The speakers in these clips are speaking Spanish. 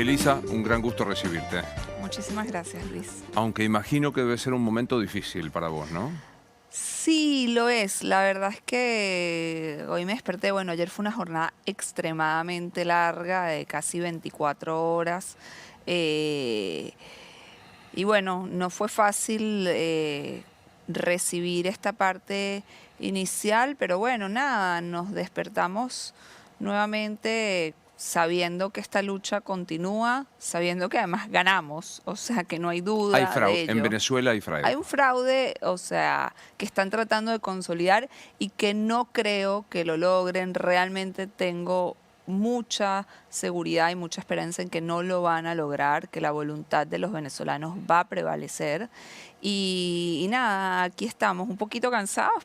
Elisa, un gran gusto recibirte. Muchísimas gracias, Luis. Aunque imagino que debe ser un momento difícil para vos, ¿no? Sí, lo es. La verdad es que hoy me desperté. Bueno, ayer fue una jornada extremadamente larga, de casi 24 horas. eh, y bueno, no fue fácil recibir esta parte inicial, pero bueno, nada, nos despertamos nuevamente sabiendo que esta lucha continúa, sabiendo que además ganamos, o sea, que no hay Hay duda de fraude, en ello. Venezuela hay Hay fraude. un fraude, o sea, que están tratando de consolidar y que no creo que lo logren. Realmente tengo mucha seguridad y mucha esperanza en que no lo van a lograr, que la voluntad de los venezolanos va a prevalecer. Y nada, aquí estamos, un poquito cansados,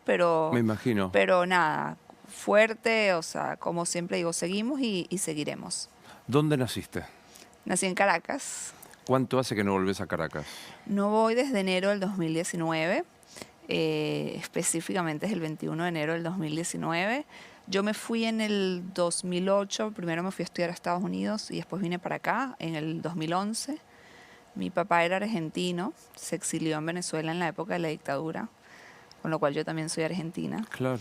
Me imagino. pero nada, fuerte, o sea, como siempre digo, seguimos y seguiremos. ¿Dónde naciste? Nací en Caracas. ¿Cuánto hace que no volvés a Caracas? No voy desde enero del 2019, específicamente es el 21 de enero del 2019. Yo me fui en el 2008, primero me fui a estudiar a Estados Unidos y después vine para acá en el 2011. Mi papá era argentino, se exilió en Venezuela en la época de la dictadura, con lo cual yo también soy argentina. Claro.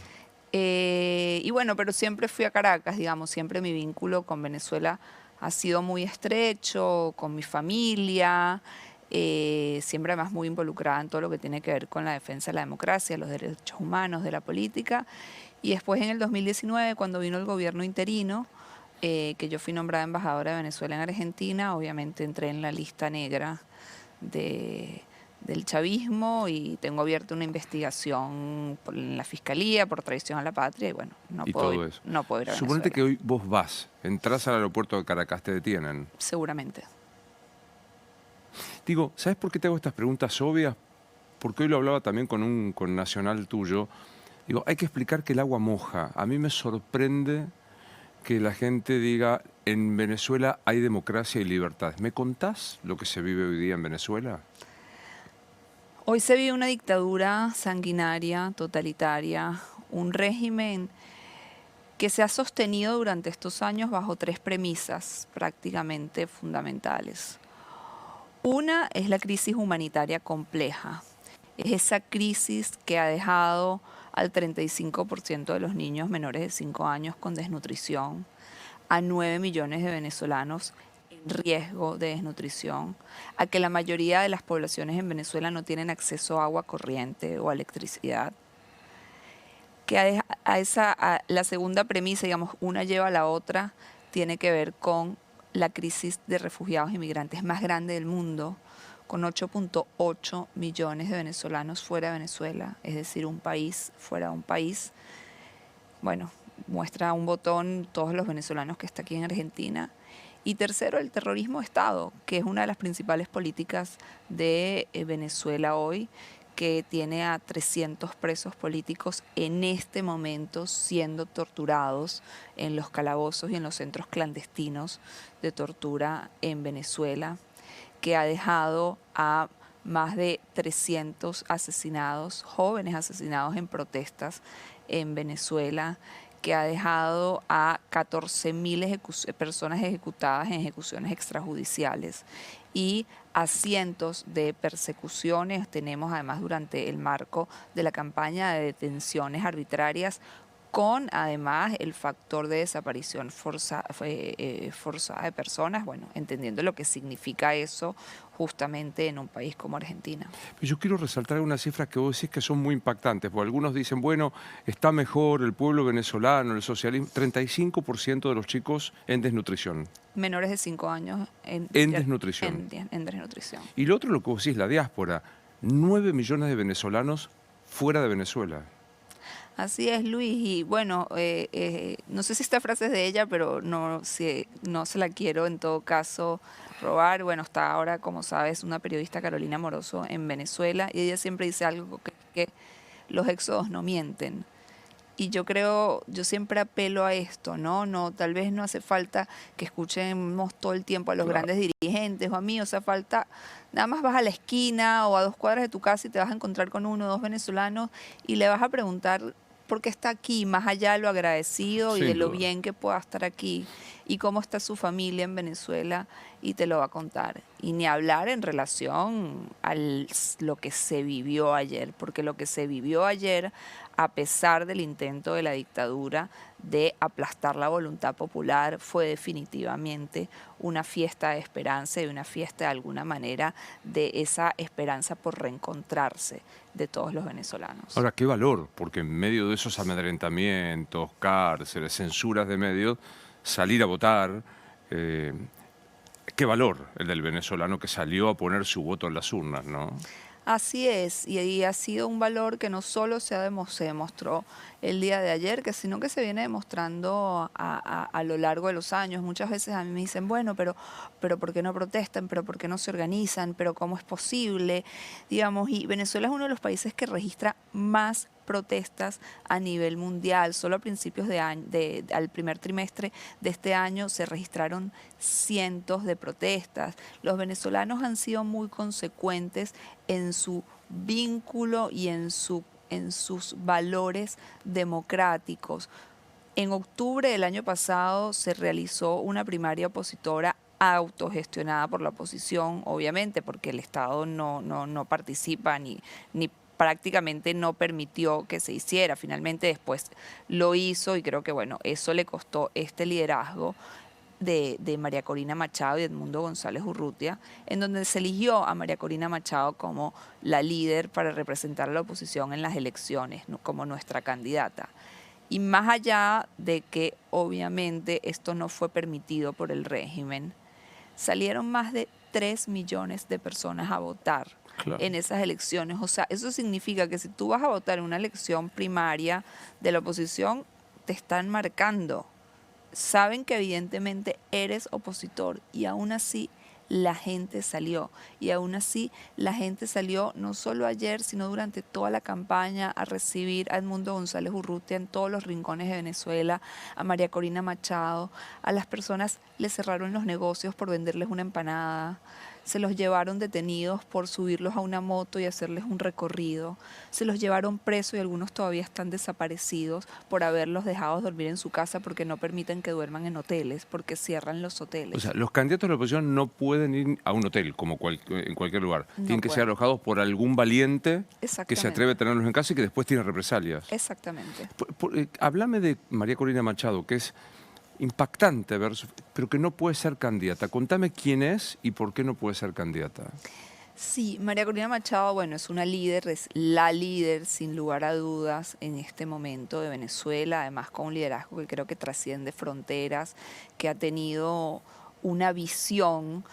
Y bueno, pero siempre fui a Caracas, digamos, siempre mi vínculo con Venezuela ha sido muy estrecho, con mi familia, siempre además muy involucrada en todo lo que tiene que ver con la defensa de la democracia, los derechos humanos, de la política. Y después en el 2019, cuando vino el gobierno interino, que yo fui nombrada embajadora de Venezuela en Argentina, obviamente entré en la lista negra del chavismo y tengo abierta una investigación en la fiscalía por traición a la patria y bueno, no Y puedo todo ir, eso. no puedo ir a Suponete Venezuela, que hoy vos vas, entras al aeropuerto de Caracas, te detienen. seguramente. Digo, ¿sabes por qué te hago estas preguntas obvias? Porque hoy lo hablaba también con un nacional tuyo. Digo, hay que explicar que el agua moja. A mí me sorprende que la gente diga, en Venezuela hay democracia y libertad. ¿Me contás lo que se vive hoy día en Venezuela? Hoy se vive una dictadura sanguinaria, totalitaria, un régimen que se ha sostenido durante estos años bajo tres premisas prácticamente fundamentales. Una es la crisis humanitaria compleja. Es esa crisis que ha dejado al 35% de los niños menores de 5 años con desnutrición, a 9 millones de venezolanos en riesgo de desnutrición, a que la mayoría de las poblaciones en Venezuela no tienen acceso a agua corriente o a electricidad. Que a la segunda premisa, digamos, una lleva a la otra, tiene que ver con la crisis de refugiados y migrantes más grande del mundo, con 8.8 millones de venezolanos fuera de Venezuela, es decir, un país fuera de un país. Bueno, muestra un botón todos los venezolanos que está aquí en Argentina. Y tercero, el terrorismo de Estado, que es una de las principales políticas de Venezuela hoy, que tiene a 300 presos políticos en este momento siendo torturados en los calabozos y en los centros clandestinos de tortura en Venezuela, que ha dejado a más de 300 asesinados, jóvenes asesinados en protestas en Venezuela, que ha dejado a 14.000 personas ejecutadas en ejecuciones extrajudiciales y a cientos de persecuciones. Tenemos además durante el marco de la campaña de detenciones arbitrarias con además el factor de desaparición forzada de personas, bueno, entendiendo lo que significa eso justamente en un país como Argentina. Yo quiero resaltar unas cifras que vos decís que son muy impactantes, porque algunos dicen, bueno, está mejor el pueblo venezolano, el socialismo. 35% de los chicos en desnutrición. Menores de 5 años En desnutrición. en desnutrición. Y lo otro, lo que vos decís, la diáspora. 9 millones de venezolanos fuera de Venezuela. Así es, Luis. Y bueno, no sé si esta frase es de ella, pero no, no se la quiero en todo caso robar. Bueno, está ahora, como sabes, una periodista, Carolina Moroso, en Venezuela, y ella siempre dice algo que los éxodos no mienten. Y yo creo, yo siempre apelo a esto, ¿no? No, tal vez no hace falta que escuchemos todo el tiempo a los Claro. grandes dirigentes o a mí, o sea, falta, nada más vas a la esquina o a 2 cuadras de tu casa y te vas a encontrar con 1 o 2 venezolanos y le vas a preguntar por qué está aquí, más allá de lo agradecido y Sin de lo duda. bien que pueda estar aquí y cómo está su familia en Venezuela. y te lo va a contar. Y ni hablar en relación a lo que se vivió ayer, porque lo que se vivió ayer, a pesar del intento de la dictadura de aplastar la voluntad popular, fue definitivamente una fiesta de esperanza y una fiesta de alguna manera de esa esperanza por reencontrarse de todos los venezolanos. Ahora, qué valor, porque en medio de esos amedrentamientos, cárceles, censuras de medios, salir a votar, qué valor el del venezolano que salió a poner su voto en las urnas, ¿no? Así es, y ha sido un valor que no solo se demostró el día de ayer, sino que se viene demostrando a lo largo de los años. Muchas veces a mí me dicen, bueno, pero ¿por qué no protestan? ¿Pero por qué no se organizan? ¿Pero cómo es posible? Digamos, y Venezuela es uno de los países que registra más protestas a nivel mundial. Solo a principios de año, al primer trimestre de este año se registraron cientos de protestas. Los venezolanos han sido muy consecuentes en su vínculo y en sus valores democráticos. En octubre del año pasado se realizó una primaria opositora autogestionada por la oposición, obviamente, porque el Estado no participa ni prácticamente no permitió que se hiciera. Finalmente después lo hizo y creo que bueno, eso le costó este liderazgo de María Corina Machado y Edmundo González Urrutia, en donde se eligió a María Corina Machado como la líder para representar a la oposición en las elecciones, como nuestra candidata. Y más allá de que obviamente esto no fue permitido por el régimen, salieron más de 3 millones de personas a votar. Claro. En esas elecciones. O sea, eso significa que si tú vas a votar en una elección primaria de la oposición, te están marcando. Saben que evidentemente eres opositor y aún así la gente salió. Y aún así la gente salió no solo ayer, sino durante toda la campaña a recibir a Edmundo González Urrutia en todos los rincones de Venezuela, a María Corina Machado. A las personas les cerraron los negocios por venderles una empanada. Se los llevaron detenidos por subirlos a una moto y hacerles un recorrido. Se los llevaron presos y algunos todavía están desaparecidos por haberlos dejado dormir en su casa porque no permiten que duerman en hoteles, porque cierran los hoteles. O sea, los candidatos de la oposición no pueden ir a un hotel como en cualquier lugar. No tienen que ser alojados por algún valiente que se atreve a tenerlos en casa y que después tiene represalias. Exactamente. Háblame de María Corina Machado, que es impactante ver, pero que no puede ser candidata. Contame quién es y por qué no puede ser candidata. Sí, María Corina Machado, bueno, es una líder, es la líder sin lugar a dudas en este momento de Venezuela, además con un liderazgo que creo que trasciende fronteras, que ha tenido una visión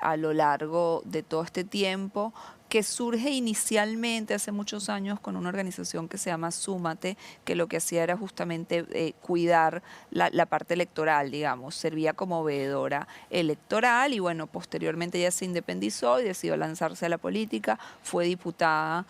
a lo largo de todo este tiempo, que surge inicialmente hace muchos años con una organización que se llama Súmate, que lo que hacía era justamente cuidar la parte electoral, digamos, servía como veedora electoral y bueno, posteriormente ella se independizó y decidió lanzarse a la política, fue diputada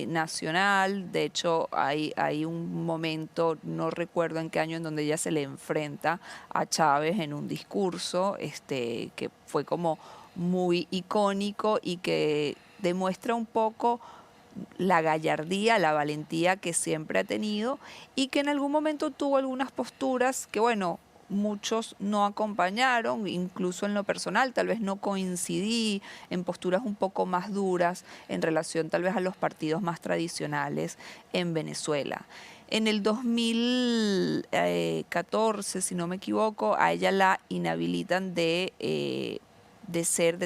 nacional, de hecho hay un momento, no recuerdo en qué año, en donde ella se le enfrenta a Chávez en un discurso que fue como muy icónico y que demuestra un poco la gallardía, la valentía que siempre ha tenido y que en algún momento tuvo algunas posturas que, bueno, muchos no acompañaron, incluso en lo personal, tal vez no coincidí en posturas un poco más duras en relación tal vez a los partidos más tradicionales en Venezuela. En el 2014, si no me equivoco, a ella la inhabilitan de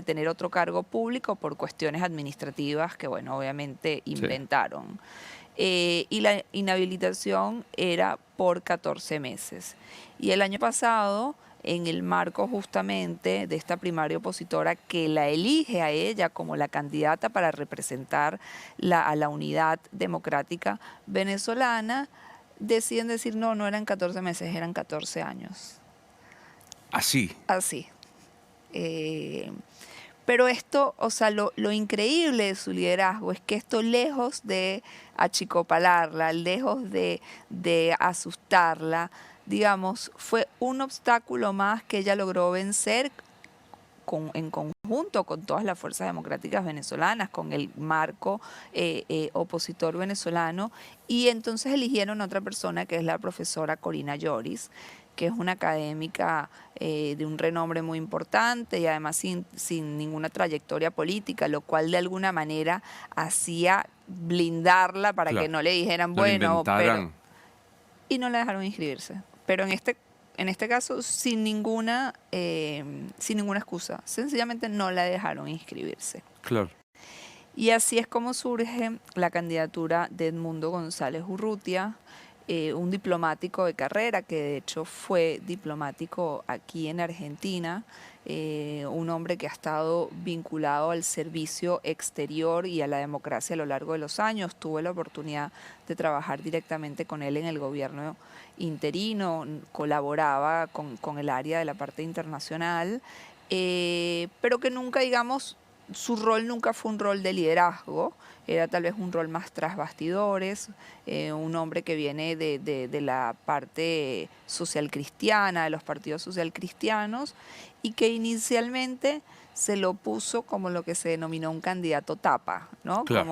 tener otro cargo público por cuestiones administrativas que, bueno, obviamente inventaron. Sí. Y la inhabilitación era por 14 meses. Y el año pasado, en el marco justamente de esta primaria opositora que la elige a ella como la candidata para representar a la unidad democrática venezolana, deciden decir no eran 14 meses, eran 14 años. Así. Así. Pero esto, o sea, lo increíble de su liderazgo es que esto, lejos de achicopalarla, lejos de asustarla, digamos, fue un obstáculo más que ella logró vencer en conjunto con todas las fuerzas democráticas venezolanas, con el marco opositor venezolano, y entonces eligieron a otra persona que es la profesora Corina Lloris, que es una académica de un renombre muy importante y además sin ninguna trayectoria política, lo cual de alguna manera hacía blindarla para que Claro. no le dijeran, No le bueno, pero... inventaran. Y no la dejaron inscribirse. Pero en este caso, sin ninguna excusa. Sencillamente no la dejaron inscribirse. Claro. Y así es como surge la candidatura de Edmundo González Urrutia, un diplomático de carrera que de hecho fue diplomático aquí en Argentina, un hombre que ha estado vinculado al servicio exterior y a la democracia a lo largo de los años. Tuve la oportunidad de trabajar directamente con él en el gobierno interino, colaboraba con el área de la parte internacional, pero que nunca, digamos, su rol nunca fue un rol de liderazgo, era tal vez un rol más tras bastidores, un hombre que viene de la parte social cristiana, de los partidos social cristianos, y que inicialmente se lo puso como lo que se denominó un candidato tapa, ¿no? Claro.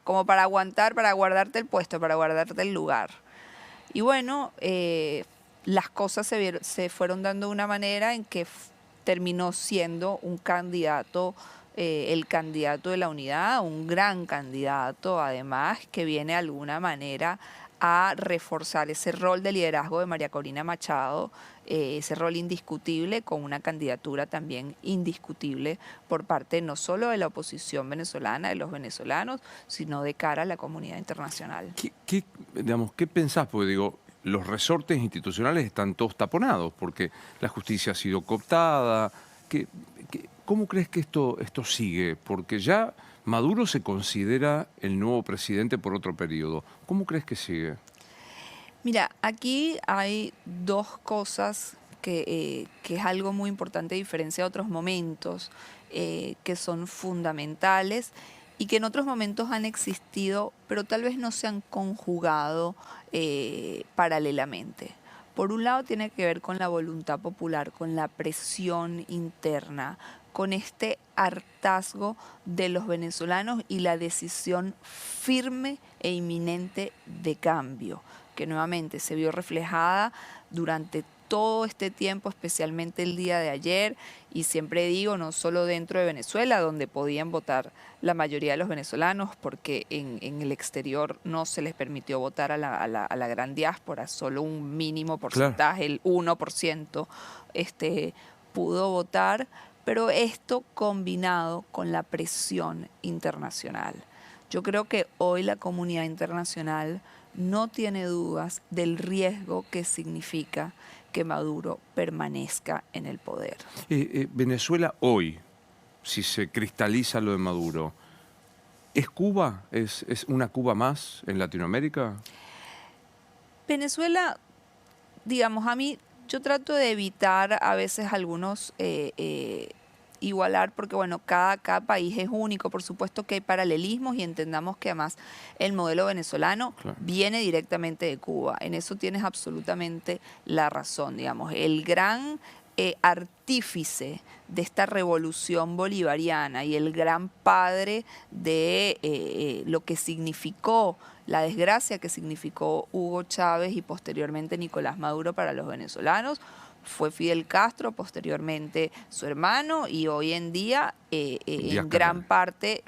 Como para aguantar, para guardarte el puesto, para guardarte el lugar. Y bueno, las cosas se fueron dando de una manera en que terminó siendo un candidato, el candidato de la unidad, un gran candidato además, que viene de alguna manera a reforzar ese rol de liderazgo de María Corina Machado, ese rol indiscutible, con una candidatura también indiscutible por parte no solo de la oposición venezolana, de los venezolanos, sino de cara a la comunidad internacional. Digamos, ¿qué pensás? Porque digo, los resortes institucionales están todos taponados porque la justicia ha sido cooptada. ¿Cómo crees que esto sigue? Porque ya Maduro se considera el nuevo presidente por otro periodo. ¿Cómo crees que sigue? Mira, aquí hay dos cosas que es algo muy importante a diferencia de otros momentos, que son fundamentales y que en otros momentos han existido, pero tal vez no se han conjugado paralelamente. Por un lado tiene que ver con la voluntad popular, con la presión interna, con este hartazgo de los venezolanos y la decisión firme e inminente de cambio, que nuevamente se vio reflejada durante todo este tiempo, especialmente el día de ayer, y siempre digo, no solo dentro de Venezuela, donde podían votar la mayoría de los venezolanos, porque en el exterior no se les permitió votar a la gran diáspora, solo un mínimo porcentaje, el 1%, pudo votar, pero esto combinado con la presión internacional. Yo creo que hoy la comunidad internacional no tiene dudas del riesgo que significa que Maduro permanezca en el poder. Venezuela hoy, si se cristaliza lo de Maduro, ¿es Cuba? ¿Es una Cuba más en Latinoamérica? Venezuela, digamos, yo trato de evitar a veces algunos igualar, porque bueno, cada país es único, por supuesto que hay paralelismos y entendamos que además el modelo venezolano viene directamente de Cuba. En eso tienes absolutamente la razón, digamos. El gran artífice de esta revolución bolivariana y el gran padre de lo que significó la desgracia que significó Hugo Chávez y posteriormente Nicolás Maduro para los venezolanos fue Fidel Castro, posteriormente su hermano y hoy en día en gran parte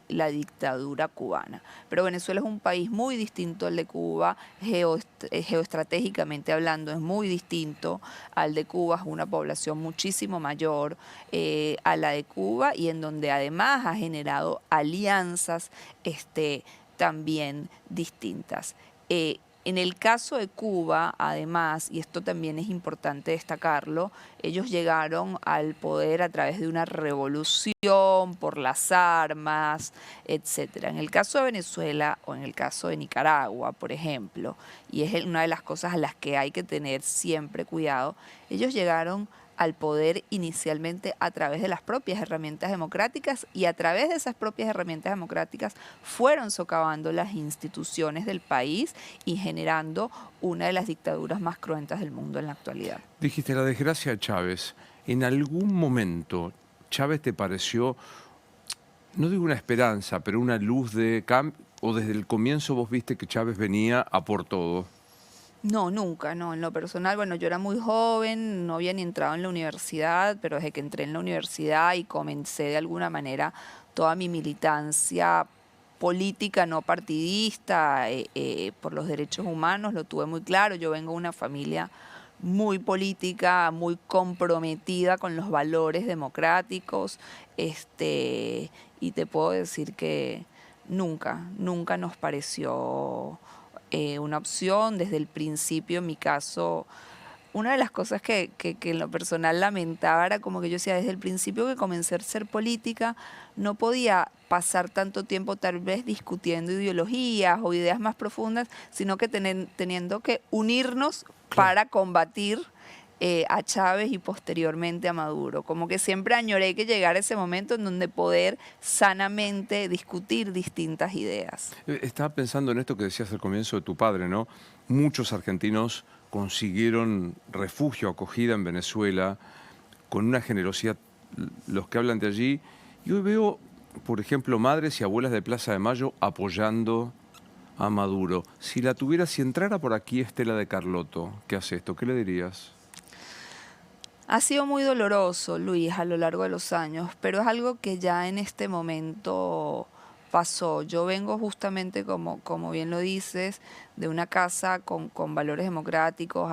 la dictadura cubana. Pero Venezuela es un país muy distinto al de Cuba, geoestratégicamente hablando es muy distinto al de Cuba, es una población muchísimo mayor a la de Cuba y en donde además ha generado alianzas también distintas. En el caso de Cuba, además, y esto también es importante destacarlo, ellos llegaron al poder a través de una revolución por las armas, etc. En el caso de Venezuela o en el caso de Nicaragua, por ejemplo, y es una de las cosas a las que hay que tener siempre cuidado, ellos llegaron al poder inicialmente a través de las propias herramientas democráticas y a través de esas propias herramientas democráticas fueron socavando las instituciones del país y generando una de las dictaduras más cruentas del mundo en la actualidad. Dijiste la desgracia de Chávez. ¿En algún momento Chávez te pareció, no digo una esperanza, pero una luz de cambio, o desde el comienzo vos viste que Chávez venía a por todo? No, nunca, no. En lo personal, bueno, yo era muy joven, no había ni entrado en la universidad, pero desde que entré en la universidad y comencé de alguna manera toda mi militancia política, no partidista, por los derechos humanos, lo tuve muy claro. Yo vengo de una familia muy política, muy comprometida con los valores democráticos, y te puedo decir que nunca nos pareció una opción. Desde el principio, en mi caso, una de las cosas que en lo personal lamentaba era como que yo decía, desde el principio que comencé a ser política, no podía pasar tanto tiempo tal vez discutiendo ideologías o ideas más profundas, sino que teniendo que unirnos Claro. para combatir a Chávez y posteriormente a Maduro. Como que siempre añoré que llegara ese momento en donde poder sanamente discutir distintas ideas. Estaba pensando en esto que decías al comienzo de tu padre, ¿no? Muchos argentinos consiguieron refugio, acogida en Venezuela, con una generosidad, los que hablan de allí. Y hoy veo, por ejemplo, madres y abuelas de Plaza de Mayo apoyando a Maduro. Si entrara por aquí Estela de Carlotto, ¿qué hace esto? ¿Qué le dirías? Ha sido muy doloroso, Luis, a lo largo de los años, pero es algo que ya en este momento pasó. Yo vengo justamente, como bien lo dices, de una casa con valores democráticos,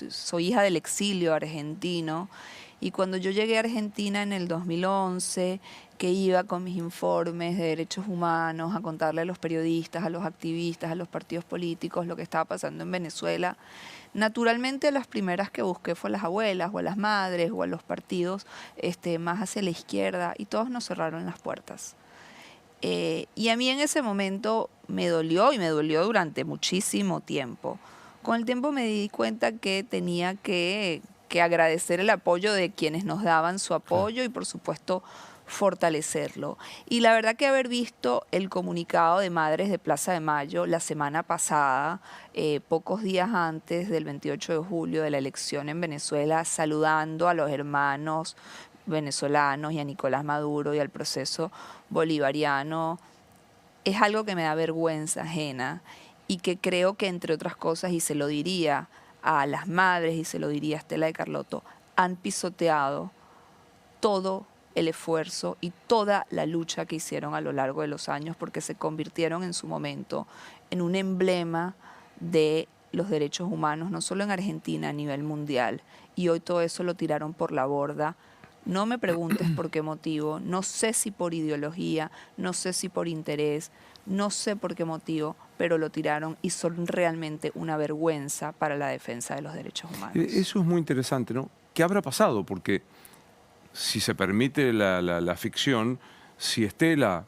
soy hija del exilio argentino, y cuando yo llegué a Argentina en el 2011, que iba con mis informes de derechos humanos a contarle a los periodistas, a los activistas, a los partidos políticos lo que estaba pasando en Venezuela, naturalmente las primeras que busqué fue a las abuelas o a las madres o a los partidos más hacia la izquierda, y todos nos cerraron las puertas. Y a mí en ese momento me dolió, y me dolió durante muchísimo tiempo. Con el tiempo me di cuenta que tenía que agradecer el apoyo de quienes nos daban su Claro. apoyo y por supuesto fortalecerlo. Y la verdad que haber visto el comunicado de Madres de Plaza de Mayo la semana pasada, pocos días antes del 28 de julio de la elección en Venezuela, saludando a los hermanos venezolanos y a Nicolás Maduro y al proceso bolivariano, es algo que me da vergüenza ajena, y que creo que, entre otras cosas, y se lo diría a las madres y se lo diría a Estela de Carlotto, han pisoteado todo el esfuerzo y toda la lucha que hicieron a lo largo de los años, porque se convirtieron en su momento en un emblema de los derechos humanos, no solo en Argentina, a nivel mundial. Y hoy todo eso lo tiraron por la borda. No me preguntes por qué motivo, no sé si por ideología, no sé si por interés, no sé por qué motivo, pero lo tiraron y son realmente una vergüenza para la defensa de los derechos humanos. Eso es muy interesante, ¿no? ¿Qué habrá pasado? Porque si se permite la ficción, si Estela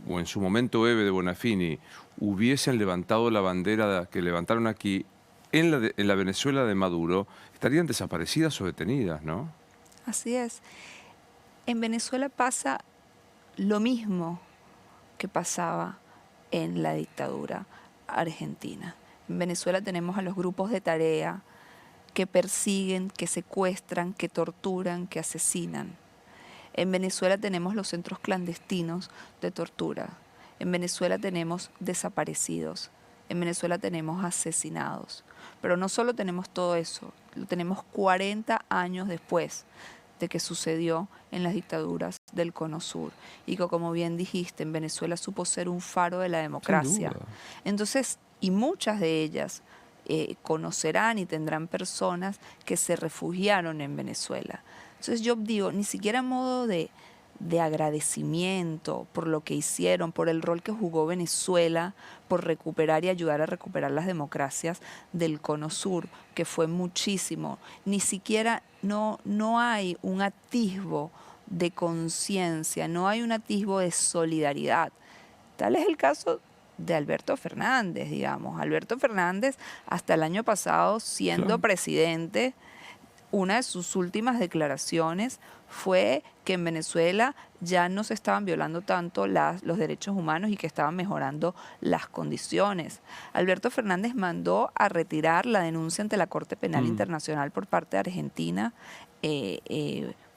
o en su momento Eve de Bonafini hubiesen levantado la bandera que levantaron aquí en la Venezuela de Maduro, estarían desaparecidas o detenidas, ¿no? Así es. En Venezuela pasa lo mismo que pasaba en la dictadura argentina. En Venezuela tenemos a los grupos de tarea que persiguen, que secuestran, que torturan, que asesinan. En Venezuela tenemos los centros clandestinos de tortura. En Venezuela tenemos desaparecidos. En Venezuela tenemos asesinados. Pero no solo tenemos todo eso, lo tenemos 40 años después de que sucedió en las dictaduras del Cono Sur, y que, como bien dijiste, en Venezuela supo ser un faro de la Sin democracia. duda. Entonces, y muchas de ellas conocerán y tendrán personas que se refugiaron en Venezuela. Entonces yo digo, ni siquiera a modo de agradecimiento por lo que hicieron, por el rol que jugó Venezuela, por recuperar y ayudar a recuperar las democracias del Cono Sur, que fue muchísimo. Ni siquiera, no hay un atisbo de conciencia, no hay un atisbo de solidaridad. Tal es el caso de Alberto Fernández, digamos. Alberto Fernández, hasta el año pasado, siendo Claro. presidente, una de sus últimas declaraciones fue que en Venezuela ya no se estaban violando tanto los derechos humanos y que estaban mejorando las condiciones. Alberto Fernández mandó a retirar la denuncia ante la Corte Penal Mm. Internacional por parte de Argentina,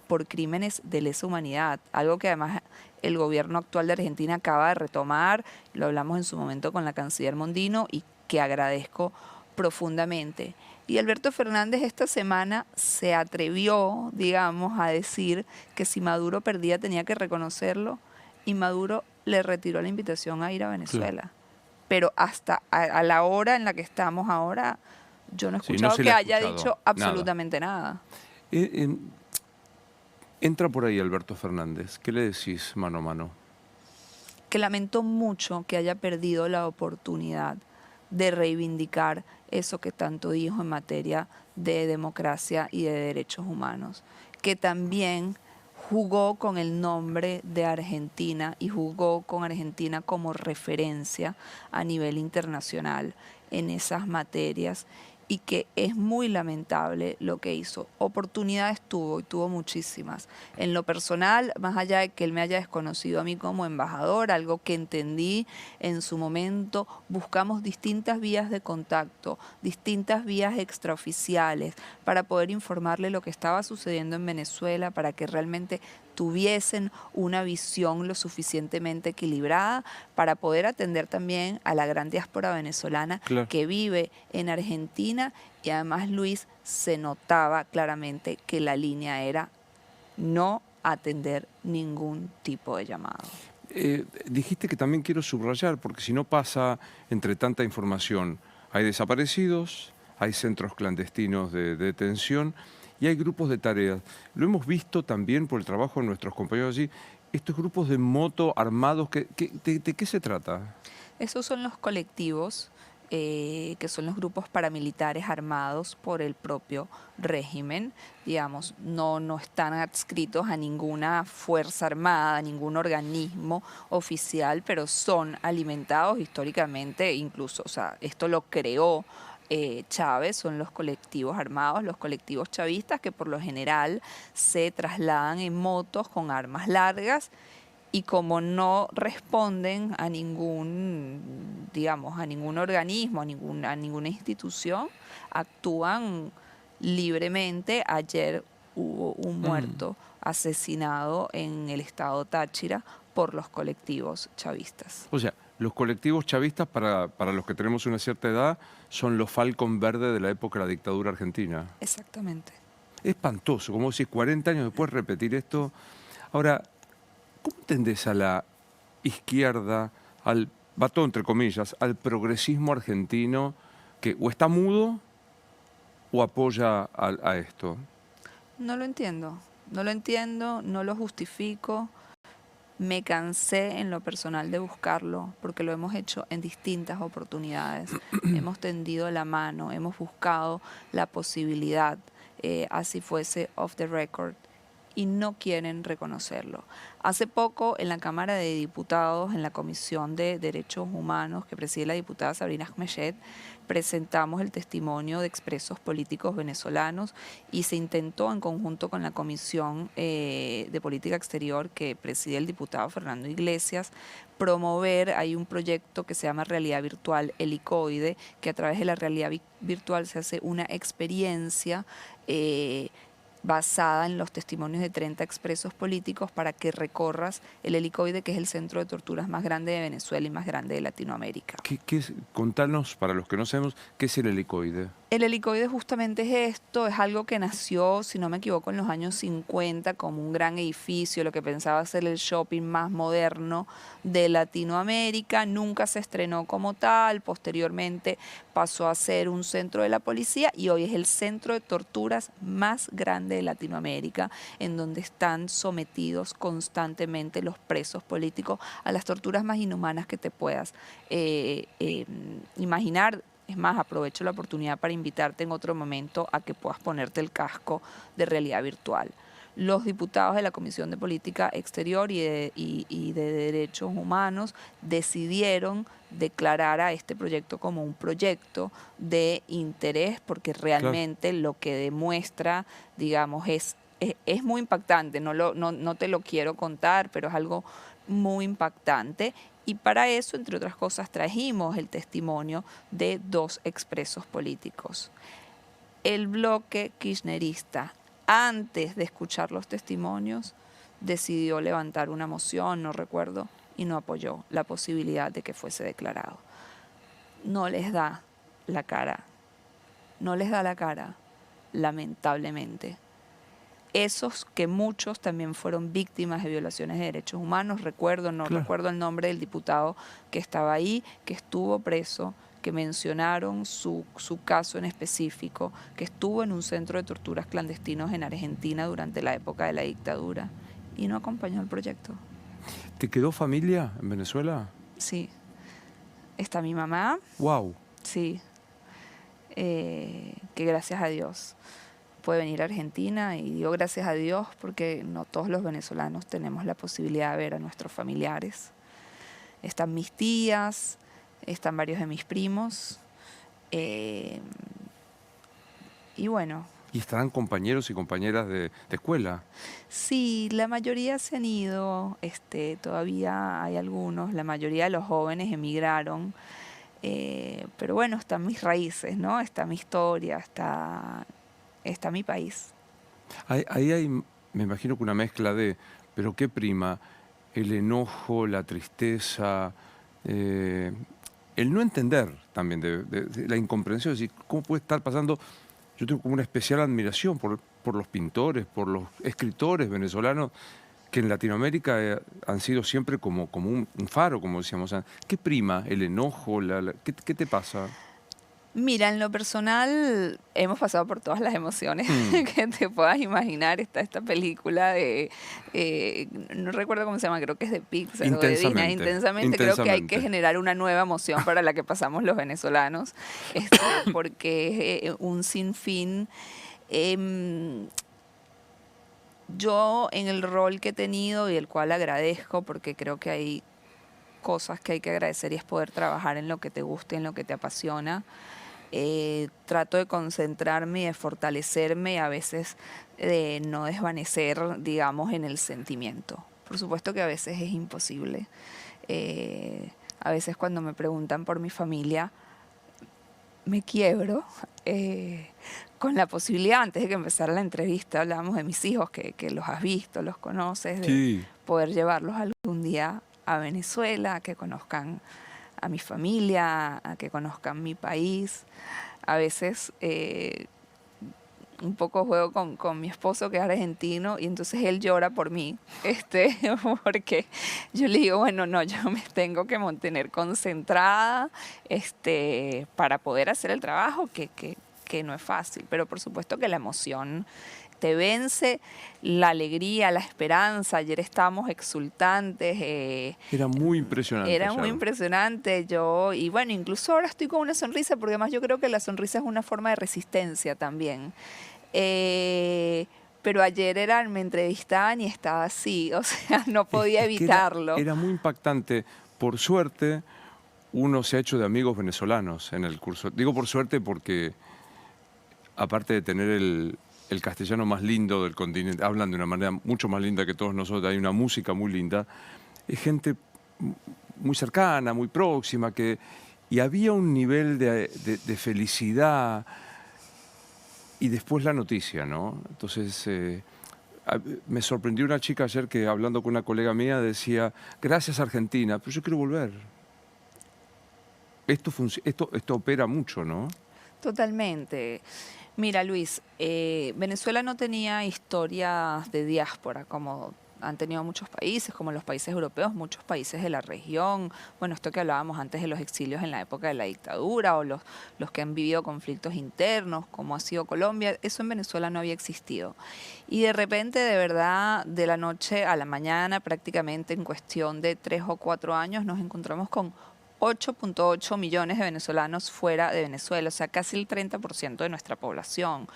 por crímenes de lesa humanidad, algo que además el gobierno actual de Argentina acaba de retomar, lo hablamos en su momento con la canciller Mondino y que agradezco profundamente. Y Alberto Fernández esta semana se atrevió, digamos, a decir que si Maduro perdía tenía que reconocerlo y Maduro le retiró la invitación a ir a Venezuela. Claro. Pero hasta a la hora en la que estamos ahora, yo no he Sí, no escuchado se que le ha haya escuchado dicho nada. absolutamente nada. Eh, eh, entra por ahí Alberto Fernández. ¿Qué le decís mano a mano? Que lamento mucho que haya perdido la oportunidad de reivindicar eso que tanto dijo en materia de democracia y de derechos humanos, que también jugó con el nombre de Argentina y jugó con Argentina como referencia a nivel internacional en esas materias y que es muy lamentable lo que hizo. Oportunidades tuvo y tuvo muchísimas. En lo personal, más allá de que él me haya desconocido a mí como embajador, algo que entendí en su momento, buscamos distintas vías de contacto, distintas vías extraoficiales para poder informarle lo que estaba sucediendo en Venezuela, para que realmente tuviesen una visión lo suficientemente equilibrada para poder atender también a la gran diáspora venezolana Claro. que vive en Argentina y además, Luis, se notaba claramente que la línea era no atender ningún tipo de llamado. Dijiste que también quiero subrayar, porque si no pasa entre tanta información, hay desaparecidos, hay centros clandestinos de detención y hay grupos de tareas. Lo hemos visto también por el trabajo de nuestros compañeros allí, estos grupos de moto armados, ¿de qué se trata? Esos son los colectivos, que son los grupos paramilitares armados por el propio régimen, digamos, no están adscritos a ninguna fuerza armada, a ningún organismo oficial, pero son alimentados históricamente, incluso, o sea, esto lo creó Chávez, son los colectivos armados, los colectivos chavistas que por lo general se trasladan en motos con armas largas y como no responden a ningún, digamos, a ningún organismo, a ninguna institución, actúan libremente. Ayer hubo un muerto asesinado en el estado Táchira por los colectivos chavistas. O sea, los colectivos chavistas, para los que tenemos una cierta edad, son los Falcon Verde de la época de la dictadura argentina. Exactamente. Espantoso, como decís, 40 años después repetir esto. Ahora, ¿cómo entendés a la izquierda, va todo entre comillas, al progresismo argentino que o está mudo o apoya a esto? No lo entiendo, no lo justifico. Me cansé en lo personal de buscarlo porque lo hemos hecho en distintas oportunidades. Hemos tendido la mano, hemos buscado la posibilidad, así fuese off the record, y no quieren reconocerlo. Hace poco en la Cámara de Diputados, en la Comisión de Derechos Humanos que preside la diputada Sabrina Ahmeyet, presentamos el testimonio de expresos políticos venezolanos y se intentó en conjunto con la Comisión de Política Exterior que preside el diputado Fernando Iglesias, promover, hay un proyecto que se llama Realidad Virtual Helicoide, que a través de la realidad virtual se hace una experiencia basada en los testimonios de 30 expresos políticos para que recorras el Helicoide, que es el centro de torturas más grande de Venezuela y más grande de Latinoamérica. Contanos, para los que no sabemos, ¿qué es el helicoide? El helicoide justamente es esto, es algo que nació, si no me equivoco, en los años 50 como un gran edificio, lo que pensaba ser el shopping más moderno de Latinoamérica. Nunca se estrenó como tal, posteriormente pasó a ser un centro de la policía y hoy es el centro de torturas más grande de Latinoamérica, en donde están sometidos constantemente los presos políticos a las torturas más inhumanas que te puedas imaginar. Es más, aprovecho la oportunidad para invitarte en otro momento a que puedas ponerte el casco de realidad virtual. Los diputados de la Comisión de Política Exterior y de Derechos Humanos decidieron declarar a este proyecto como un proyecto de interés porque realmente lo que demuestra, digamos, es muy impactante. No te lo quiero contar, pero es algo muy impactante. Y para eso, entre otras cosas, trajimos el testimonio de 2 expresos políticos. El bloque kirchnerista antes de escuchar los testimonios, decidió levantar una moción, no recuerdo, y no apoyó la posibilidad de que fuese declarado. No les da la cara, no les da la cara, lamentablemente. Esos que muchos también fueron víctimas de violaciones de derechos humanos, no recuerdo el nombre del diputado que estaba ahí, que estuvo preso, que mencionaron su caso en específico, que estuvo en un centro de torturas clandestinos en Argentina durante la época de la dictadura y no acompañó el proyecto. ¿Te quedó familia en Venezuela? Sí. Está mi mamá. Wow. Sí. Que gracias a Dios puede venir a Argentina, y digo gracias a Dios porque no todos los venezolanos tenemos la posibilidad de ver a nuestros familiares. Están mis tías, están varios de mis primos, y bueno. ¿Y estarán compañeros y compañeras de escuela? Sí, la mayoría se han ido, todavía hay algunos, la mayoría de los jóvenes emigraron, pero bueno, están mis raíces, ¿no? Está mi historia, está mi país. Ahí hay, me imagino que una mezcla de, pero ¿qué prima? El enojo, la tristeza, el no entender también, de la incomprensión, es decir, ¿cómo puede estar pasando? Yo tengo como una especial admiración por los pintores, por los escritores venezolanos que en Latinoamérica han sido siempre como un faro, como decíamos antes. ¿Qué prima? ¿El enojo? ¿Qué te pasa? Mira, en lo personal hemos pasado por todas las emociones que te puedas imaginar. Está esta película de, no recuerdo cómo se llama, creo que es de Pixar o de Disney, Intensamente. Creo que hay que generar una nueva emoción para la que pasamos los venezolanos, porque es un sinfín. Yo en el rol que he tenido y el cual agradezco, porque creo que hay cosas que hay que agradecer y es poder trabajar en lo que te gusta y en lo que te apasiona. Trato de concentrarme y de fortalecerme y a veces de no desvanecer, digamos, en el sentimiento. Por supuesto que a veces es imposible. A veces cuando me preguntan por mi familia, me quiebro. Con la posibilidad, antes de que empezara la entrevista, hablábamos de mis hijos, que los has visto, los conoces, de poder llevarlos algún día a Venezuela, a que conozcan a mi familia, a que conozcan mi país. A veces un poco juego con mi esposo, que es argentino, y entonces él llora por mí, porque yo le digo, bueno, no, yo me tengo que mantener concentrada para poder hacer el trabajo, que no es fácil, pero por supuesto que la emoción te vence, la alegría, la esperanza. Ayer estábamos exultantes. Era muy impresionante. Era muy impresionante. Y bueno, incluso ahora estoy con una sonrisa, porque además yo creo que la sonrisa es una forma de resistencia también. Pero ayer me entrevistaban y estaba así, o sea, no podía evitarlo. Era muy impactante. Por suerte, uno se ha hecho de amigos venezolanos en el curso. Digo por suerte porque, aparte de tener el castellano más lindo del continente, hablan de una manera mucho más linda que todos nosotros, hay una música muy linda, es gente muy cercana, muy próxima, y había un nivel de felicidad, y después la noticia, ¿no? Entonces, me sorprendió una chica ayer que, hablando con una colega mía, decía, gracias Argentina, pero yo quiero volver. Esto opera mucho, ¿no? Totalmente. Mira, Luis, Venezuela no tenía historias de diáspora como han tenido muchos países, como los países europeos, muchos países de la región. Bueno, esto que hablábamos antes de los exilios en la época de la dictadura, o los que han vivido conflictos internos, como ha sido Colombia, eso en Venezuela no había existido. Y de repente, de verdad, de la noche a la mañana, prácticamente en cuestión de 3 o 4 años, nos encontramos con 8.8 millones de venezolanos fuera de Venezuela, o sea, casi el 30% de nuestra población.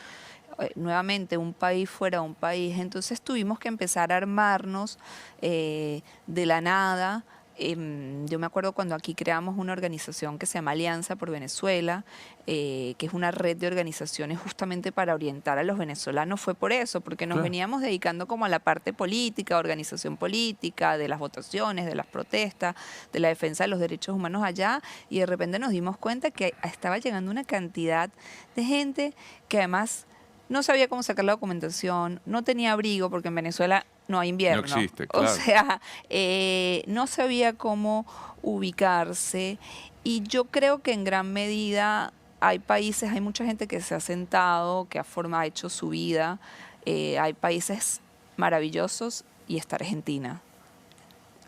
Nuevamente, un país fuera de un país. Entonces tuvimos que empezar a armarnos de la nada. Yo me acuerdo cuando aquí creamos una organización que se llama Alianza por Venezuela, que es una red de organizaciones justamente para orientar a los venezolanos. Fue por eso, porque nos veníamos dedicando como a la parte política, organización política, de las votaciones, de las protestas, de la defensa de los derechos humanos allá, y de repente nos dimos cuenta que estaba llegando una cantidad de gente que además no sabía cómo sacar la documentación, no tenía abrigo porque en Venezuela no hay No invierno. existe, O claro. sea, no sabía cómo ubicarse y yo creo que en gran medida hay países, hay mucha gente que se ha sentado, que ha hecho su vida. Hay países maravillosos y está Argentina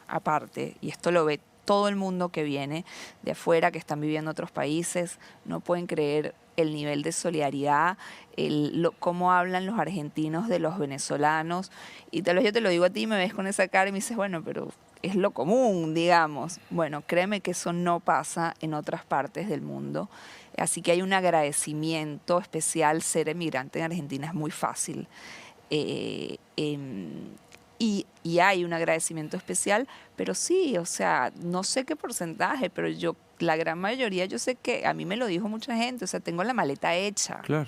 aparte, y esto lo ve todo el mundo que viene de afuera, que están viviendo en otros países, no pueden creer el nivel de solidaridad, cómo hablan los argentinos de los venezolanos. Y tal vez yo te lo digo a ti, me ves con esa cara y me dices, bueno, pero es lo común, digamos. Bueno, créeme que eso no pasa en otras partes del mundo. Así que hay un agradecimiento especial. Ser emigrante en Argentina es muy fácil. Eh, em, y hay un agradecimiento especial, pero sí, o sea, no sé qué porcentaje, pero yo, la gran mayoría, yo sé que a mí me lo dijo mucha gente, o sea, tengo la maleta hecha, Claro.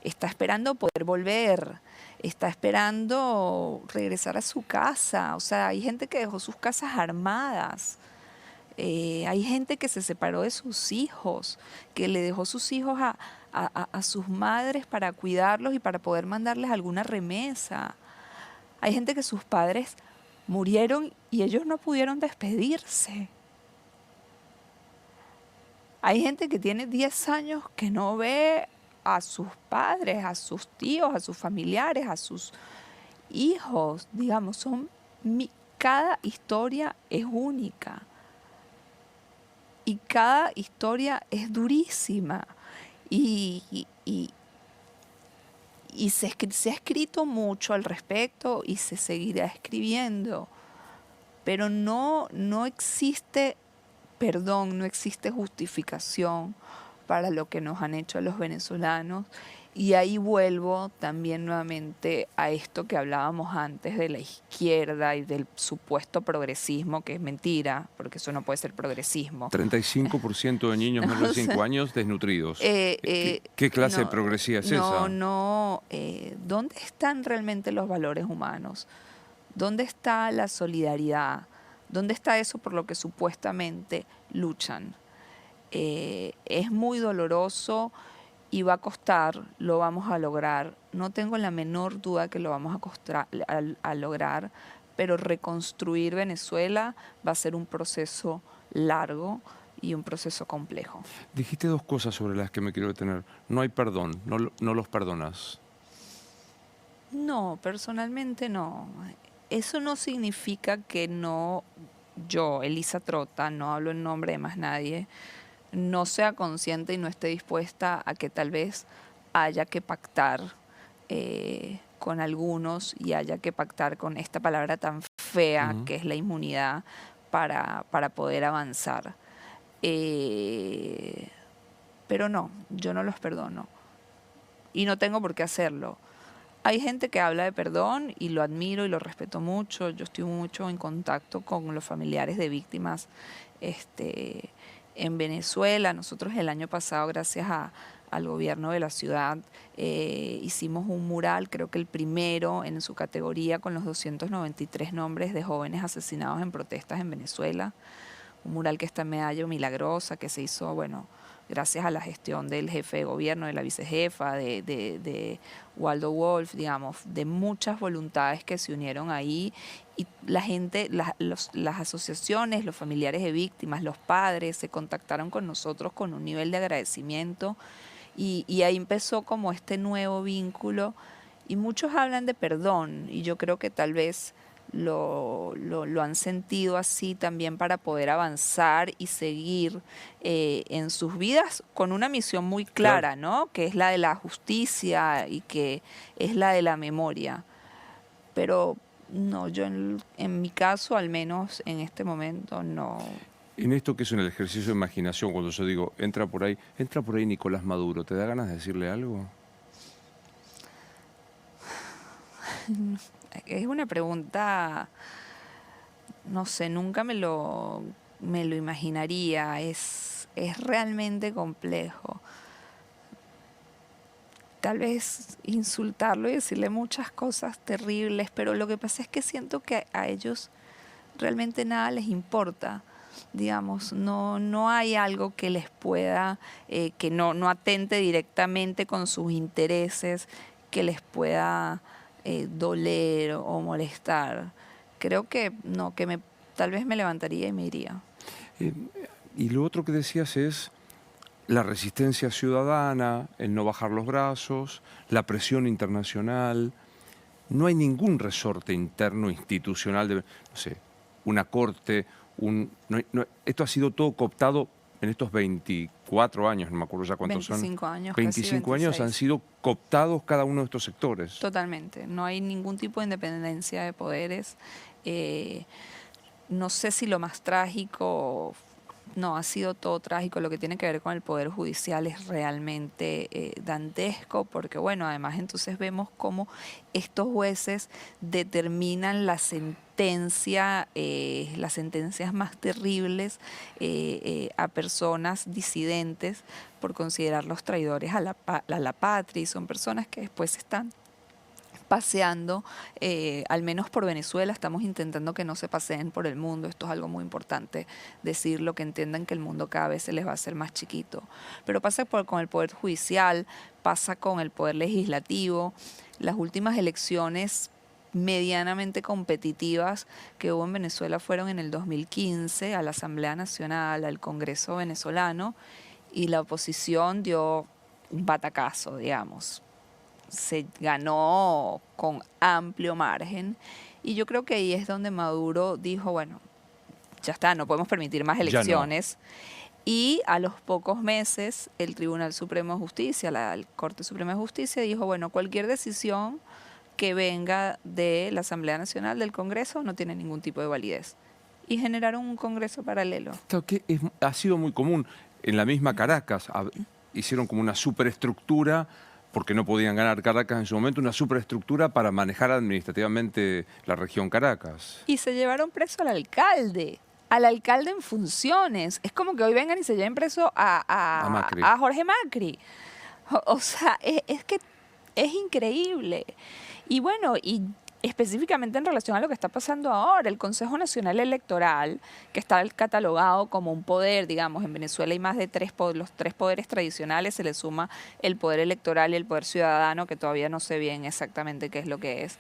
está esperando poder volver, está esperando regresar a su casa, o sea, hay gente que dejó sus casas armadas. Hay gente que se separó de sus hijos, que le dejó sus hijos a sus madres para cuidarlos y para poder mandarles alguna remesa. Hay gente que sus padres murieron y ellos no pudieron despedirse. Hay gente que tiene 10 años que no ve a sus padres, a sus tíos, a sus familiares, a sus hijos. Digamos, cada historia es única y cada historia es durísima. Y, y- y- y se ha escrito mucho al respecto y se seguirá escribiendo. Pero no existe perdón, no existe justificación para lo que nos han hecho a los venezolanos. Y ahí vuelvo también nuevamente a esto que hablábamos antes de la izquierda y del supuesto progresismo, que es mentira, porque eso no puede ser progresismo. 35% de niños menores O de 5 sea, años desnutridos. eh, ¿Qué, eh, qué clase de no, progresía es no, esa? no, ¿dónde están realmente los valores humanos? ¿Dónde está la solidaridad? ¿Dónde está eso por lo que supuestamente luchan? Es muy doloroso y va a costar, lo vamos a lograr. No tengo la menor duda que lo vamos a lograr, pero reconstruir Venezuela va a ser un proceso largo y un proceso complejo. Dijiste dos cosas sobre las que me quiero detener. No hay perdón, no los perdonas. No, personalmente no. Eso no significa que no, yo, Elisa Trota, no hablo en nombre de más nadie, no sea consciente y no esté dispuesta a que tal vez haya que pactar con algunos y haya que pactar con esta palabra tan fea Ujú. que es la inmunidad para poder avanzar. Eh, pero no, yo no los perdono y no tengo por qué hacerlo. Hay gente que habla de perdón y lo admiro y lo respeto mucho. Yo estoy mucho en contacto con los familiares de víctimas este, en Venezuela. Nosotros el año pasado, gracias al gobierno de la ciudad, hicimos un mural, creo que el primero en su categoría, con los 293 nombres de jóvenes asesinados en protestas en Venezuela. Un mural que está en Medallo Milagrosa, que se hizo, bueno, gracias a la gestión del jefe de gobierno, de la vicejefa, de Waldo Wolf, digamos, de muchas voluntades que se unieron ahí. Y la gente, las asociaciones, los familiares de víctimas, los padres, se contactaron con nosotros con un nivel de agradecimiento. Y ahí empezó como este nuevo vínculo. Y muchos hablan de perdón, y yo creo que tal vez lo han sentido así también para poder avanzar y seguir en sus vidas con una misión muy Claro. clara, ¿no? Que es la de la justicia y que es la de la memoria. Pero no, yo en mi caso, al menos en este momento, no. En esto que es un ejercicio de imaginación, cuando yo digo, entra por ahí Nicolás Maduro, ¿te da ganas de decirle algo? Es una pregunta, no sé, nunca me lo imaginaría. Es realmente complejo. Tal vez insultarlo y decirle muchas cosas terribles, pero lo que pasa es que siento que a ellos realmente nada les importa. digamos, no hay algo que les pueda, que no atente directamente con sus intereses, que les pueda doler o molestar. Creo que no, tal vez me levantaría y me iría. Eh, y lo otro que decías es la resistencia ciudadana, el no bajar los brazos, la presión internacional. No hay ningún resorte interno institucional de, no sé, una corte, esto ha sido todo cooptado en estos 24 años, no me acuerdo ya cuántos 25 son. años, 25 casi años han 26. sido cooptados cada uno de estos sectores. Totalmente. No hay ningún tipo de independencia de poderes. No sé si lo más trágico, no, ha sido todo trágico. Lo que tiene que ver con el Poder Judicial es realmente dantesco, porque bueno, además entonces vemos cómo estos jueces determinan la sentencia, las sentencias más terribles a personas disidentes por considerarlos traidores a la patria, y son personas que después están paseando, al menos por Venezuela. Estamos intentando que no se paseen por el mundo. Esto es algo muy importante decirlo, que entiendan que el mundo cada vez se les va a hacer más chiquito. Pero pasa con el Poder Judicial, pasa con el Poder Legislativo. Las últimas elecciones medianamente competitivas que hubo en Venezuela fueron en el 2015 a la Asamblea Nacional, al Congreso venezolano, y la oposición dio un batacazo, digamos. Se ganó con amplio margen, y yo creo que ahí es donde Maduro dijo, bueno, ya está, no podemos permitir más Ya no. elecciones. Y a los pocos meses el Tribunal Supremo de Justicia, la Corte Suprema de Justicia, dijo, bueno, cualquier decisión que venga de la Asamblea Nacional, del Congreso, no tiene ningún tipo de validez. Y generaron un Congreso paralelo. Claro que ha sido muy común. En la misma Caracas hicieron como una superestructura, porque no podían ganar Caracas en su momento, una superestructura para manejar administrativamente la región Caracas. Y se llevaron preso al alcalde en funciones. Es como que hoy vengan y se lleven preso A Macri. a Jorge Macri. O sea, es que es increíble. Y bueno, y específicamente en relación a lo que está pasando ahora, el Consejo Nacional Electoral, que está catalogado como un poder, digamos, en Venezuela hay más de los tres poderes tradicionales, se le suma el poder electoral y el poder ciudadano, que todavía no sé bien exactamente qué es lo que es.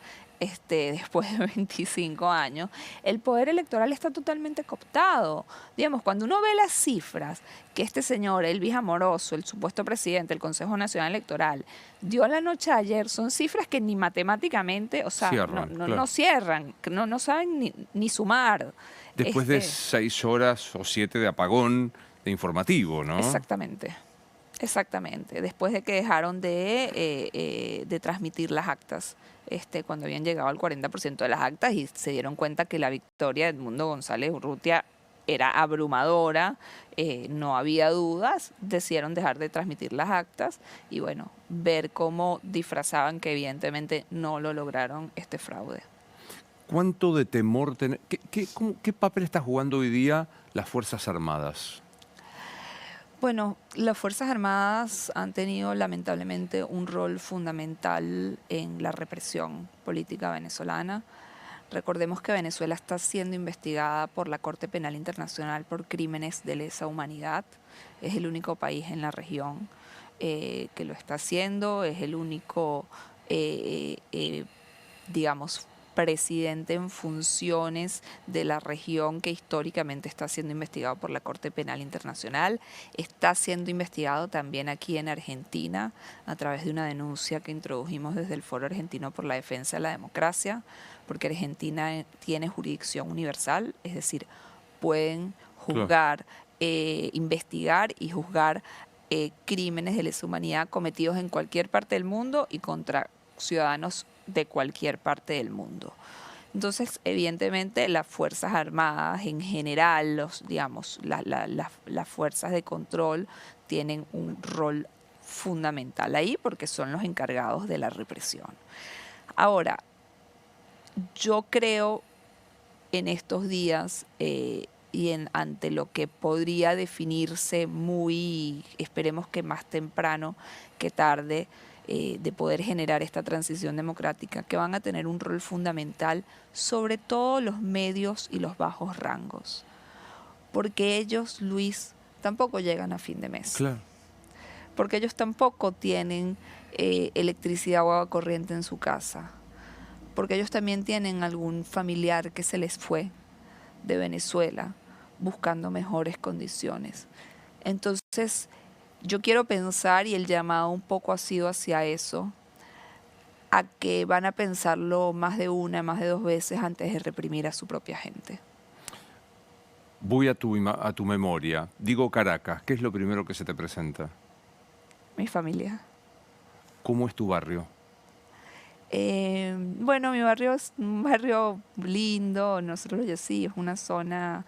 Después de 25 años, el poder electoral está totalmente cooptado. Digamos, cuando uno ve las cifras que este señor, Elvis Amoroso, el supuesto presidente del Consejo Nacional Electoral, dio la noche de ayer, son cifras que ni matemáticamente, o sea, Cierran, claro. no cierran, no saben ni sumar. Después de 6 horas o 7 de apagón de informativo, ¿no? Exactamente. Exactamente, después de que dejaron de transmitir las actas, cuando habían llegado al 40% de las actas, y se dieron cuenta que la victoria de Edmundo González Urrutia era abrumadora, no había dudas, decidieron dejar de transmitir las actas y bueno, ver cómo disfrazaban que evidentemente no lo lograron este fraude. ¿Cuánto de temor tener? ¿Qué papel está jugando hoy día las Fuerzas Armadas? Bueno, las Fuerzas Armadas han tenido lamentablemente un rol fundamental en la represión política venezolana. Recordemos que Venezuela está siendo investigada por la Corte Penal Internacional por crímenes de lesa humanidad. Es el único país en la región que lo está haciendo, es el único, digamos, presidente en funciones de la región que históricamente está siendo investigado por la Corte Penal Internacional. Está siendo investigado también aquí en Argentina a través de una denuncia que introdujimos desde el Foro Argentino por la Defensa de la Democracia, porque Argentina tiene jurisdicción universal, es decir, pueden juzgar, investigar y juzgar crímenes de lesa humanidad cometidos en cualquier parte del mundo y contra ciudadanos de cualquier parte del mundo. Entonces, evidentemente, las Fuerzas Armadas en general, las fuerzas de control tienen un rol fundamental ahí porque son los encargados de la represión. Ahora, yo creo en estos días ante lo que podría definirse esperemos que más temprano que tarde, de poder generar esta transición democrática, que van a tener un rol fundamental sobre todo los medios y los bajos rangos. porque ellos, Luis, tampoco llegan a fin de mes. Claro. Porque ellos tampoco tienen electricidad o agua corriente en su casa. Porque ellos también tienen algún familiar que se les fue de Venezuela buscando mejores condiciones. Entonces, yo quiero pensar, y el llamado un poco ha sido hacia eso, a que van a pensarlo más de una, más de dos veces antes de reprimir a su propia gente. Voy a tu memoria. Digo Caracas, ¿qué es lo primero que se te presenta? Mi familia. ¿Cómo es tu barrio? Bueno, mi barrio es un barrio lindo, nosotros ya sí, es una zona,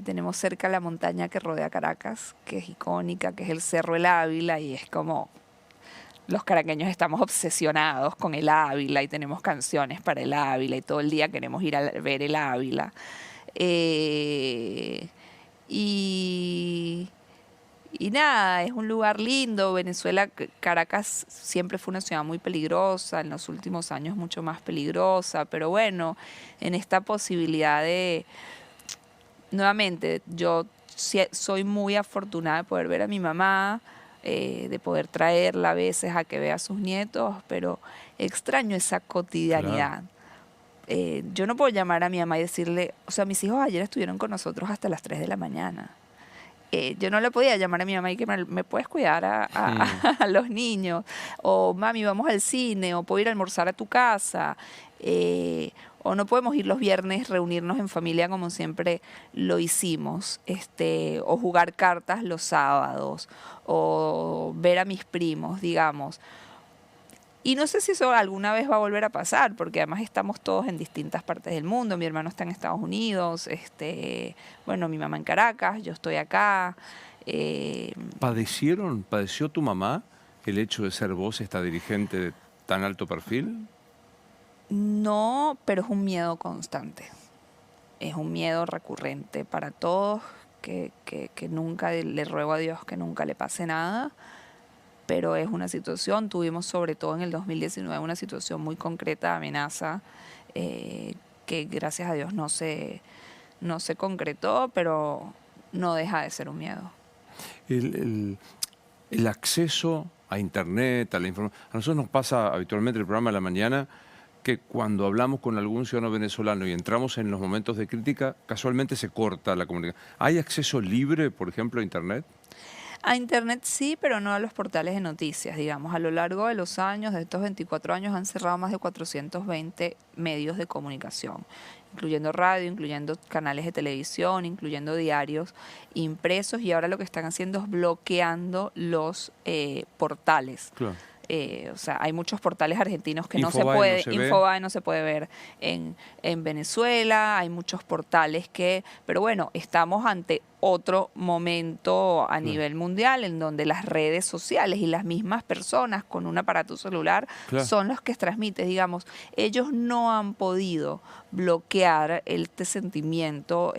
tenemos cerca la montaña que rodea Caracas, que es icónica, que es el Cerro El Ávila, y es como los caraqueños estamos obsesionados con el Ávila y tenemos canciones para el Ávila y todo el día queremos ir a ver el Ávila. Y y nada, es un lugar lindo. Venezuela, Caracas siempre fue una ciudad muy peligrosa, en los últimos años mucho más peligrosa, pero bueno, en esta posibilidad de, nuevamente, yo soy muy afortunada de poder ver a mi mamá, de poder traerla a veces a que vea a sus nietos, pero extraño esa cotidianidad. Yo no puedo llamar a mi mamá y decirle, o sea, mis hijos ayer estuvieron con nosotros hasta las 3 de la mañana. Yo no le podía llamar a mi mamá y que me puedes cuidar a los niños, o mami, vamos al cine, o puedo ir a almorzar a tu casa, o no podemos ir los viernes, reunirnos en familia como siempre lo hicimos, o jugar cartas los sábados, o ver a mis primos, digamos. Y no sé si eso alguna vez va a volver a pasar, porque además estamos todos en distintas partes del mundo. Mi hermano está en Estados Unidos, bueno, mi mamá en Caracas, yo estoy acá. ¿Padeció tu mamá el hecho de ser vos esta dirigente de tan alto perfil? No, pero es un miedo constante. Es un miedo recurrente para todos, que nunca le ruego a Dios que nunca le pase nada. Pero es una situación, tuvimos sobre todo en el 2019 una situación muy concreta de amenaza que gracias a Dios no se concretó, pero no deja de ser un miedo. El acceso a Internet, a la información. A nosotros nos pasa habitualmente el programa de la mañana que cuando hablamos con algún ciudadano venezolano y entramos en los momentos de crítica, casualmente se corta la comunicación. ¿Hay acceso libre, por ejemplo, a Internet? A Internet sí, pero no a los portales de noticias, digamos. A lo largo de los años, de estos 24 años, han cerrado más de 420 medios de comunicación, incluyendo radio, incluyendo canales de televisión, incluyendo diarios impresos, y ahora lo que están haciendo es bloqueando los portales. Claro. O sea, hay muchos portales argentinos que Infobae Infobae no se puede ver en Venezuela, hay muchos portales que, pero bueno, estamos ante otro momento a nivel mundial en donde las redes sociales y las mismas personas con un aparato celular son los que transmiten, digamos, ellos no han podido bloquear este sentimiento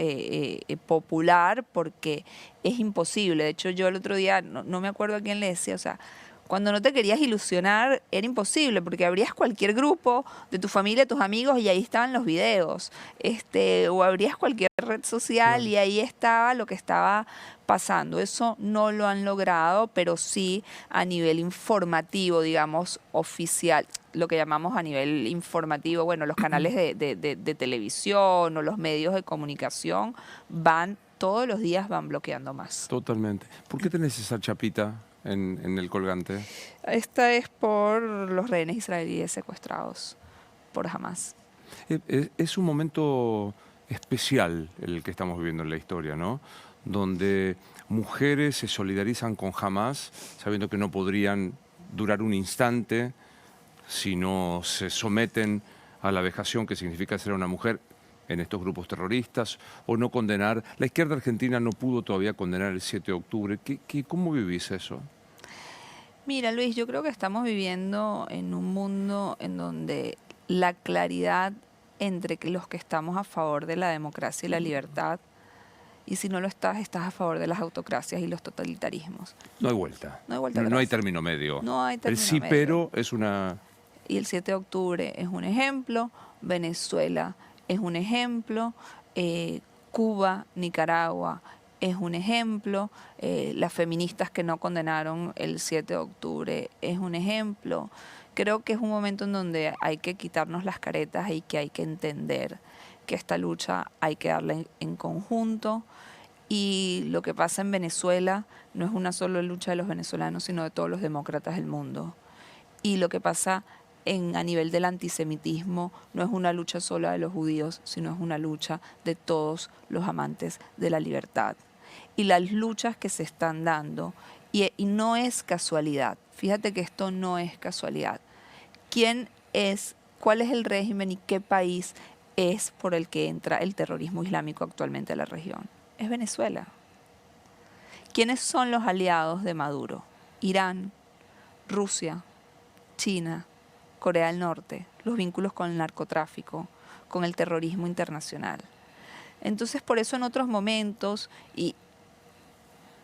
popular porque es imposible. De hecho, yo el otro día, no me acuerdo a quién le decía, o sea, cuando no te querías ilusionar era imposible porque abrías cualquier grupo de tu familia, tus amigos y ahí estaban los videos, o abrías cualquier red social y ahí estaba lo que estaba pasando. Eso no lo han logrado, pero sí a nivel informativo, digamos, oficial, lo que llamamos a nivel informativo, bueno, los canales de televisión o los medios de comunicación todos los días van bloqueando más. Totalmente. ¿Por qué tenés esa chapita en el colgante? Esta es por los rehenes israelíes secuestrados por Hamas. Es un momento especial el que estamos viviendo en la historia, ¿no? Donde mujeres se solidarizan con Hamas, sabiendo que no podrían durar un instante si no se someten a la vejación que significa ser una mujer en estos grupos terroristas, o no condenar. La izquierda argentina no pudo todavía condenar el 7 de octubre. ¿Cómo vivís eso? Mira, Luis, yo creo que estamos viviendo en un mundo en donde la claridad entre los que estamos a favor de la democracia y la libertad, y si no lo estás a favor de las autocracias y los totalitarismos. No hay vuelta. No hay vuelta No hay término medio. No hay término medio. El sí, medio. pero es una... Y el 7 de octubre es un ejemplo, Venezuela es un ejemplo, Cuba, Nicaragua es un ejemplo, las feministas que no condenaron el 7 de octubre es un ejemplo. Creo que es un momento en donde hay que quitarnos las caretas y que hay que entender que esta lucha hay que darla en conjunto. Y lo que pasa en Venezuela no es una sola lucha de los venezolanos, sino de todos los demócratas del mundo. Y lo que pasa a nivel del antisemitismo no es una lucha sola de los judíos, sino es una lucha de todos los amantes de la libertad. Y las luchas que se están dando, y no es casualidad, fíjate que esto no es casualidad. ¿Cuál es el régimen y qué país es por el que entra el terrorismo islámico actualmente a la región? Es Venezuela. ¿Quiénes son los aliados de Maduro? Irán, Rusia, China, Corea del Norte, los vínculos con el narcotráfico, con el terrorismo internacional. Entonces, por eso en otros momentos, y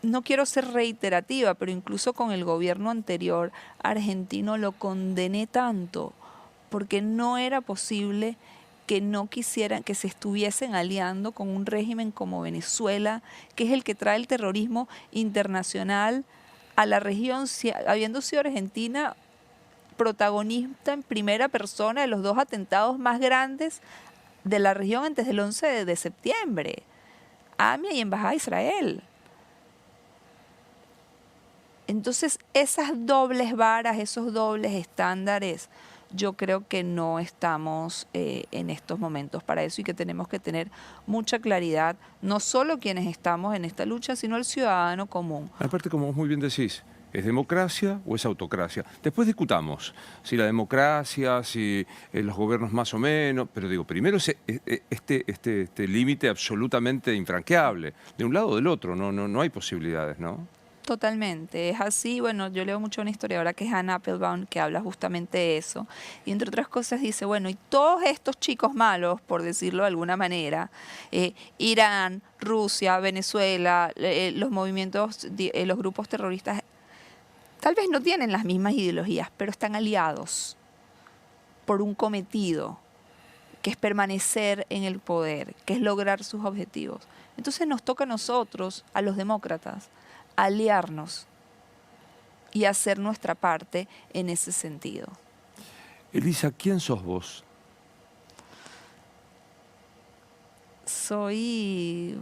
no quiero ser reiterativa, pero incluso con el gobierno anterior argentino lo condené tanto, porque no era posible que no quisieran, que se estuviesen aliando con un régimen como Venezuela, que es el que trae el terrorismo internacional a la región, habiendo sido Argentina protagonista en primera persona de los 2 atentados más grandes de la región antes del 11 de septiembre, AMIA y Embajada de Israel. Entonces, esas dobles varas, esos dobles estándares, yo creo que no estamos en estos momentos para eso y que tenemos que tener mucha claridad, no solo quienes estamos en esta lucha, sino el ciudadano común. Aparte, como vos muy bien decís, ¿es democracia o es autocracia? Después discutamos si la democracia, si los gobiernos más o menos, pero digo, primero es este límite absolutamente infranqueable, de un lado o del otro, no hay posibilidades, ¿no? Totalmente, es así. Bueno, yo leo mucho a una historiadora que es Anna Applebaum, que habla justamente de eso. Y entre otras cosas dice, bueno, y todos estos chicos malos, por decirlo de alguna manera, Irán, Rusia, Venezuela, los movimientos, los grupos terroristas, tal vez no tienen las mismas ideologías, pero están aliados por un cometido, que es permanecer en el poder, que es lograr sus objetivos. Entonces nos toca a nosotros, a los demócratas, aliarnos y hacer nuestra parte en ese sentido. Elisa, ¿quién sos vos? Soy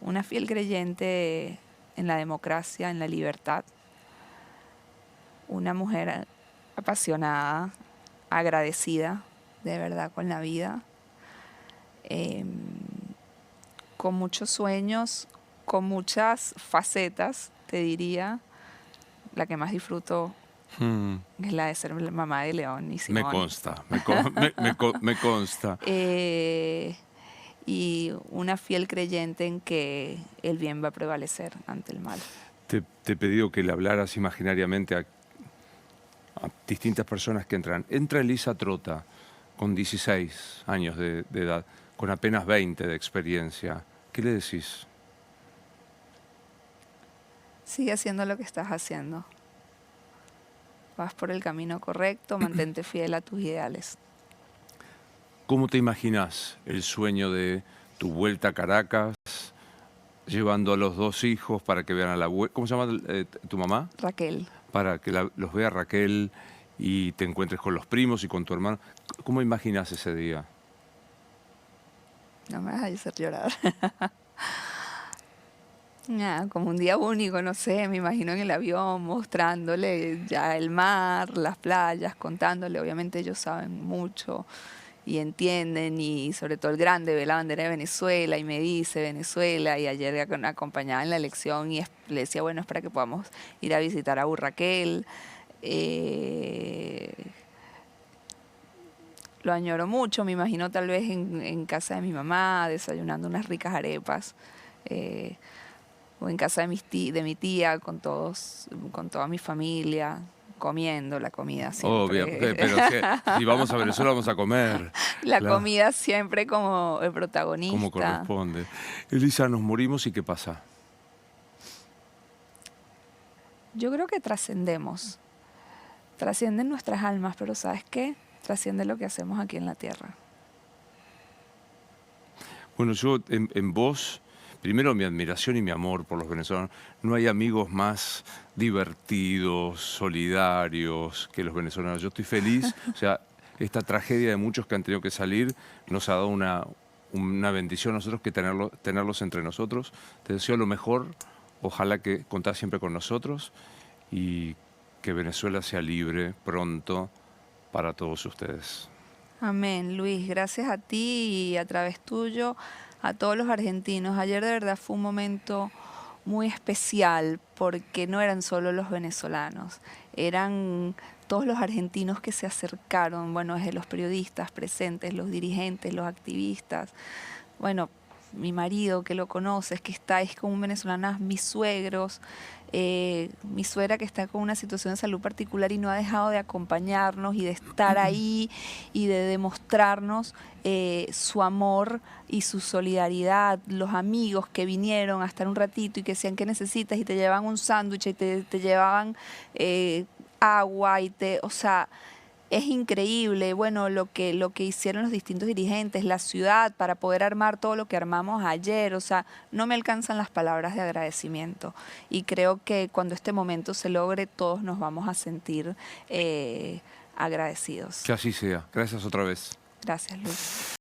una fiel creyente en la democracia, en la libertad, una mujer apasionada, agradecida de verdad con la vida, con muchos sueños, con muchas facetas, te diría. La que más disfruto es la de ser la mamá de León y Simón. Me consta, me consta. Y una fiel creyente en que el bien va a prevalecer ante el mal. Te he pedido que le hablaras imaginariamente a distintas personas que entran. Entra Elisa Trota, con 16 años de edad, con apenas 20 de experiencia. ¿Qué le decís? Sigue haciendo lo que estás haciendo. Vas por el camino correcto, mantente fiel a tus ideales. ¿Cómo te imaginas el sueño de tu vuelta a Caracas, llevando a los 2 hijos para que vean a la abuela? ¿Cómo se llama tu mamá? Raquel. Para que los vea Raquel y te encuentres con los primos y con tu hermano. ¿Cómo imaginas ese día? No me vas a hacer llorar. Como un día único, no sé, me imagino en el avión mostrándole ya el mar, las playas, contándole. Obviamente ellos saben mucho y entienden, y sobre todo el grande ve la bandera de Venezuela y me dice Venezuela, y ayer acompañaba en la elección y le decía, bueno, es para que podamos ir a visitar a Raquel. Lo añoro mucho, me imagino tal vez en casa de mi mamá, desayunando unas ricas arepas. O en casa de mi tía, con toda mi familia, comiendo la comida siempre. Obvio, pero si vamos a Venezuela vamos a comer. La comida siempre como el protagonista. Como corresponde. Elisa, nos morimos y ¿qué pasa? Yo creo que trascendemos. Trascienden nuestras almas, pero ¿sabes qué? Trasciende lo que hacemos aquí en la tierra. Bueno, yo en vos primero mi admiración y mi amor por los venezolanos. No hay amigos más divertidos, solidarios que los venezolanos. Yo estoy feliz, o sea, esta tragedia de muchos que han tenido que salir nos ha dado una bendición a nosotros que tenerlos entre nosotros. Te deseo lo mejor, ojalá que contás siempre con nosotros y que Venezuela sea libre pronto para todos ustedes. Amén, Luis. Gracias a ti y a través tuyo, a todos los argentinos. Ayer de verdad fue un momento muy especial porque no eran solo los venezolanos, eran todos los argentinos que se acercaron, bueno, desde los periodistas presentes, los dirigentes, los activistas, bueno, mi marido que lo conoces, que está ahí con un venezolano, mis suegros, mi suegra que está con una situación de salud particular y no ha dejado de acompañarnos y de estar ahí y de demostrarnos su amor y su solidaridad, los amigos que vinieron a estar un ratito y que decían que necesitas y te llevaban un sándwich y te llevaban agua y o sea, es increíble, bueno, lo que hicieron los distintos dirigentes, la ciudad, para poder armar todo lo que armamos ayer. O sea, no me alcanzan las palabras de agradecimiento. Y creo que cuando este momento se logre, todos nos vamos a sentir agradecidos. Que así sea. Gracias otra vez. Gracias, Luis.